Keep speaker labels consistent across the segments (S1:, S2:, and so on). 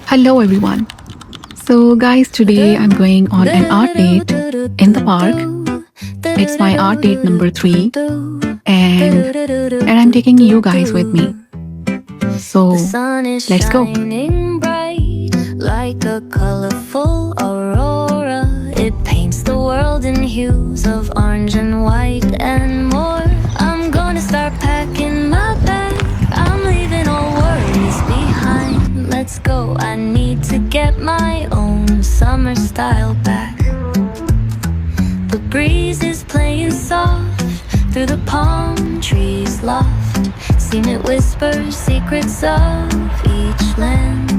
S1: Hello everyone. So guys, today I'm going on an art date in the park. It's my art date number 3 and I'm taking you guys with me. So let's go.
S2: Bright like a colorful aurora. It paints the world in hues of orange and white and more. I'm gonna start packing my bag. I'm leaving all worries behind. Let's go. I need to get my own summer style back. The breeze is playing soft through the palm trees loft. Seen it whisper secrets of each land.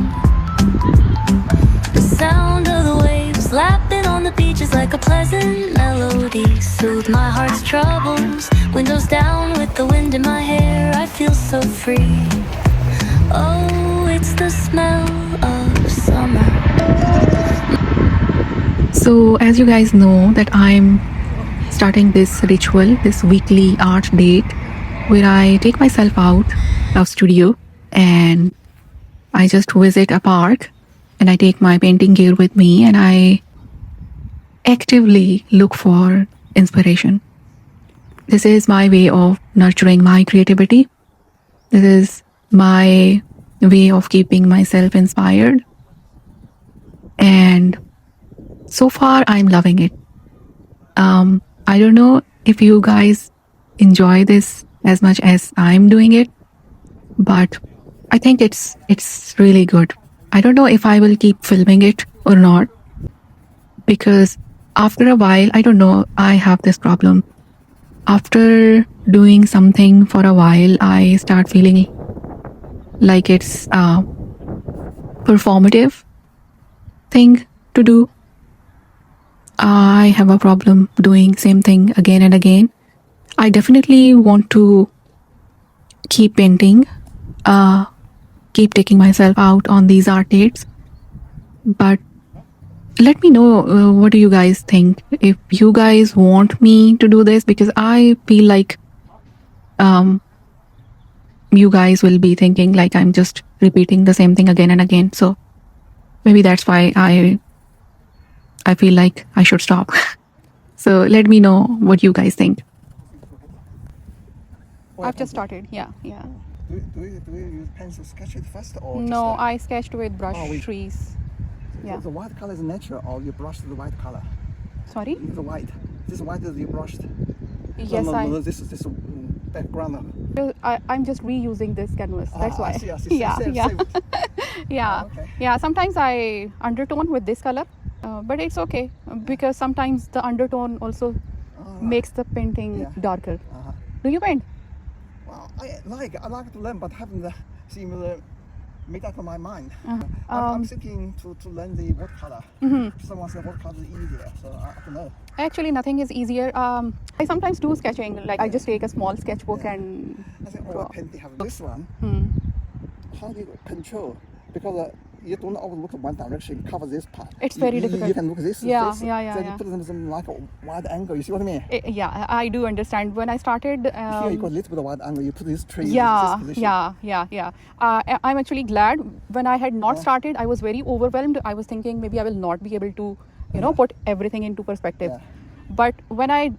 S2: The sound of the waves lapping on the beach is like a pleasant melody. Soothe my heart's troubles. Windows down with the wind in my hair. I feel so free. Oh, it's the smell of summer.
S1: So as you guys know that I'm starting this ritual, this weekly art date where I take myself out of studio and I just visit a park and I take my painting gear with me and I actively look for inspiration. This is my way of nurturing my creativity. This is my way of keeping myself inspired. And so far, I'm loving it. I don't know if you guys enjoy this as much as I'm doing it, but I think it's really good. I don't know if I will keep filming it or not, because after a while, I don't know, I have this problem. After doing something for a while, I start feeling like it's a performative thing to do. I have a problem doing same thing again and again. I definitely want to keep painting, keep taking myself out on these art dates. But let me know what do you guys think, if you guys want me to do this, because I feel like you guys will be thinking like I'm just repeating the same thing again and again. So maybe that's why I feel like I should stop. So let me know what you guys think. I've just started, yeah.
S3: Do you use pencil sketch it first or
S1: No,
S3: just,
S1: I sketched with brush
S3: with
S1: trees. Yeah.
S3: The white color is natural or you brushed the white color?
S1: Sorry?
S3: The white. This white is you brushed?
S1: Yes,
S3: no, this is background.
S1: I'm just reusing this canvas. That's why.
S3: I see.
S1: Yeah.
S3: Same.
S1: Yeah.
S3: Okay.
S1: Yeah. Sometimes I undertone with this color, but it's okay because sometimes the undertone also makes the painting darker. Do you paint?
S3: Well, I like to learn, but haven't seen made up my mind. I'm thinking to learn the watercolor. Someone said watercolor is easier, so I don't know.
S1: Actually, nothing is easier. I sometimes do sketching. Like I just take a small sketchbook and.
S3: I think all painting have this one. How do you control? Because you don't always look at one direction, cover this part.
S1: It's very difficult.
S3: You can look at this.
S1: Yeah.
S3: Then you put them in like a wide angle. You see what I mean?
S1: Yeah, I do understand. When I started,
S3: here you got a little bit of wide angle. You put this tree.
S1: Yeah.
S3: in this position.
S1: Yeah. I'm actually glad. When I had not started, I was very overwhelmed. I was thinking maybe I will not be able to, put everything into perspective.
S3: Yeah.
S1: But when I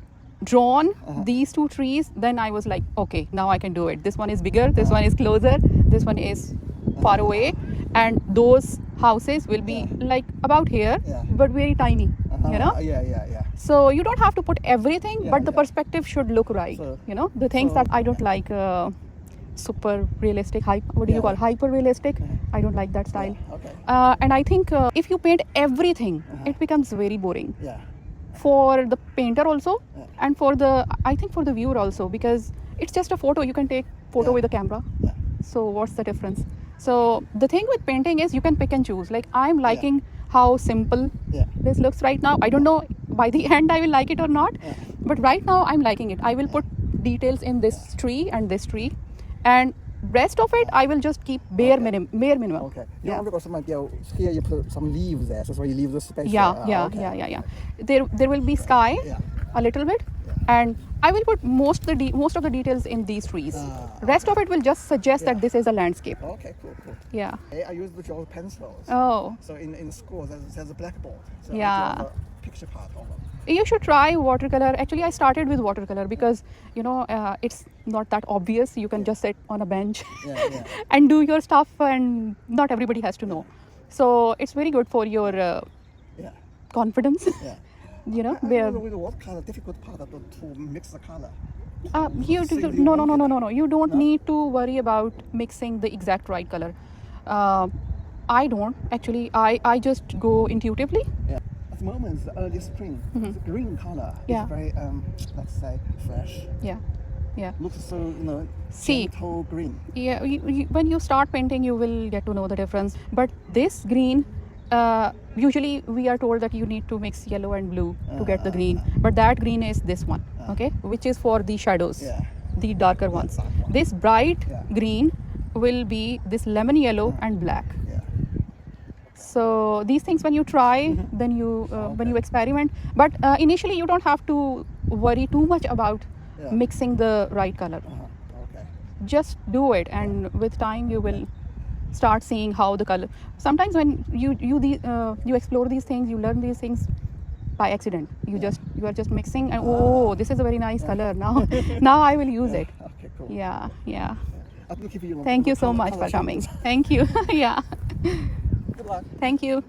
S1: drawn these two trees, then I was like, okay, now I can do it. This one is bigger. This one is closer. This one is far away. And those houses will be like about here, but very tiny,
S3: Yeah.
S1: So you don't have to put everything, but the perspective should look right.
S3: So-
S1: The things that I don't like, super realistic, what do you call hyper realistic? I don't like that style.
S3: Okay.
S1: And I think if you paint everything, it becomes very boring
S3: Yeah.
S1: for the painter also, and for the viewer also, because it's just a photo. You can take photo with a camera.
S3: Yeah.
S1: So what's the difference? So the thing with painting is you can pick and choose. Like I'm liking how simple this looks right now. I don't know by the end I will like it or not, but right now I'm liking it. I will put details in this tree and this tree, and rest of it I will just keep bare minimum.
S3: Okay. Because here you put some leaves there, so you leave the space.
S1: Yeah. There will be sky a little bit, and
S4: I will put most of the details in these trees. Rest of it will just suggest that this is a landscape.
S3: Okay, cool.
S4: Yeah.
S3: I used to draw pencils.
S4: Oh.
S3: So in school, there's a blackboard. So
S4: Yeah.
S3: I draw the picture part of it.
S4: You should try watercolor. Actually, I started with watercolor because it's not that obvious. You can just sit on a bench
S3: Yeah.
S4: and do your stuff, and not everybody has to know. So it's very good for your
S3: Yeah.
S4: confidence.
S3: Yeah. I
S4: Where
S3: with watercolor, difficult part to mix the color.
S4: you
S3: Say you
S4: no.
S3: want
S4: You don't
S3: No?
S4: need to worry about mixing the exact right color. I don't actually. I just go intuitively.
S3: Yeah. At the moment, it's the early spring. The green color
S4: Yeah.
S3: is very, let's say, fresh.
S4: Yeah.
S3: Looks so,
S4: See.
S3: gentle green.
S4: Yeah, when you start painting, you will get to know the difference. But this green, usually we are told that you need to mix yellow and blue to get the green. But that green is this one, okay, which is for the shadows,
S3: Yeah.
S4: the darker ones.
S3: dark one.
S4: This bright
S3: Yeah.
S4: green will be this lemon yellow and black.
S3: Yeah.
S4: So these things, when you try, then when you experiment. But initially, you don't have to worry too much about
S3: Yeah.
S4: mixing the right color.
S3: Okay.
S4: Just do it, and with time you will start seeing how the color. Sometimes when you explore these things, you learn these things by accident. You are just mixing, and this is a very nice color. Now I will use it.
S3: Okay, cool.
S4: Yeah.
S3: I will keep you
S4: Thank you so much for coming. Thank you. Yeah.
S3: Good luck.
S4: Thank you.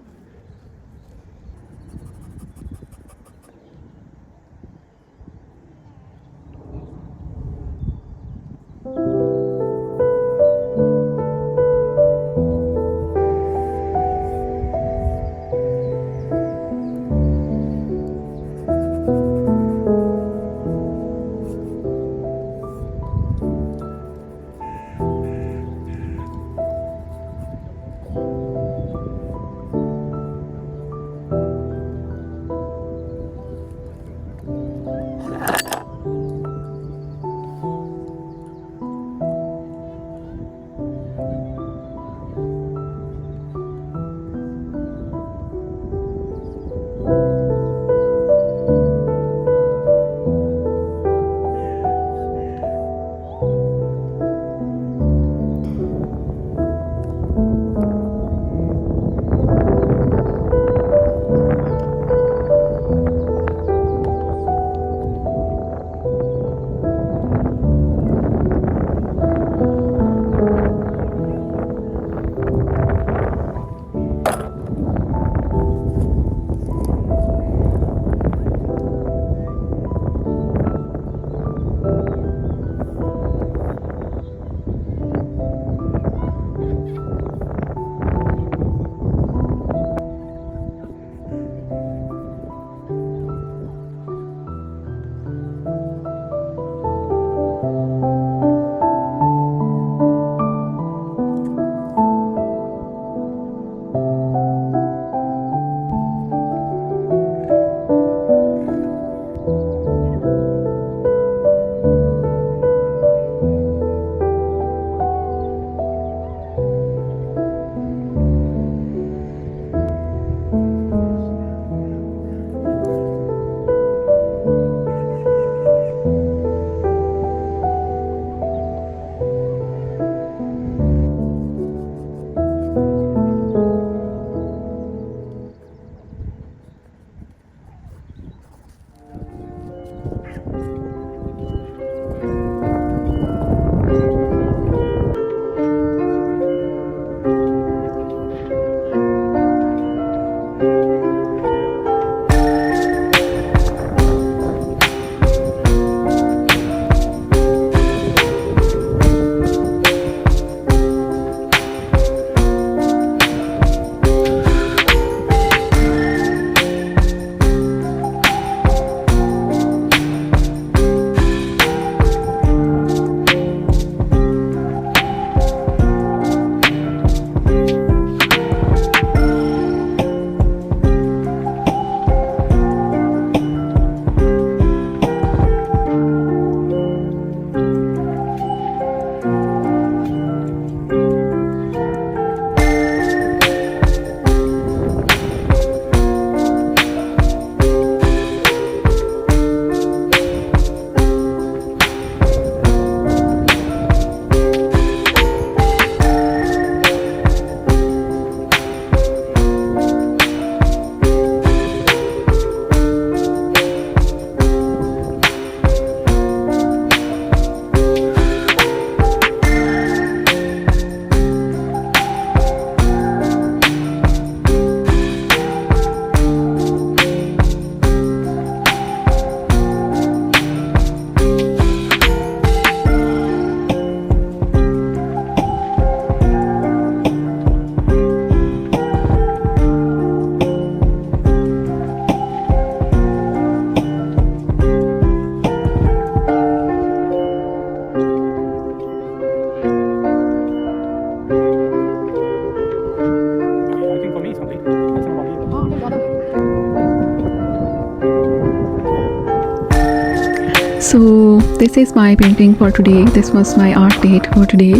S1: So this is my painting for today. This was my art date for today.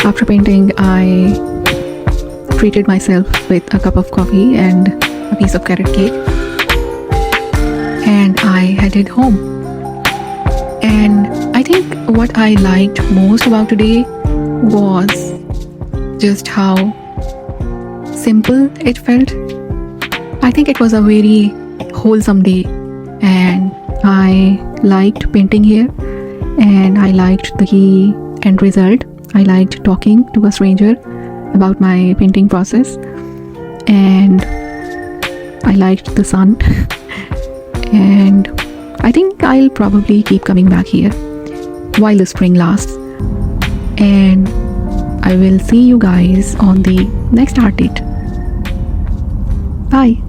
S1: After painting, I treated myself with a cup of coffee and a piece of carrot cake, and I headed home. And I think what I liked most about today was just how simple it felt. I think it was a very wholesome day, and I liked painting here, and I liked the end result. I liked talking to a stranger about my painting process, and I liked the sun. And I think I'll probably keep coming back here while the spring lasts. And I will see you guys on the next art date. Bye.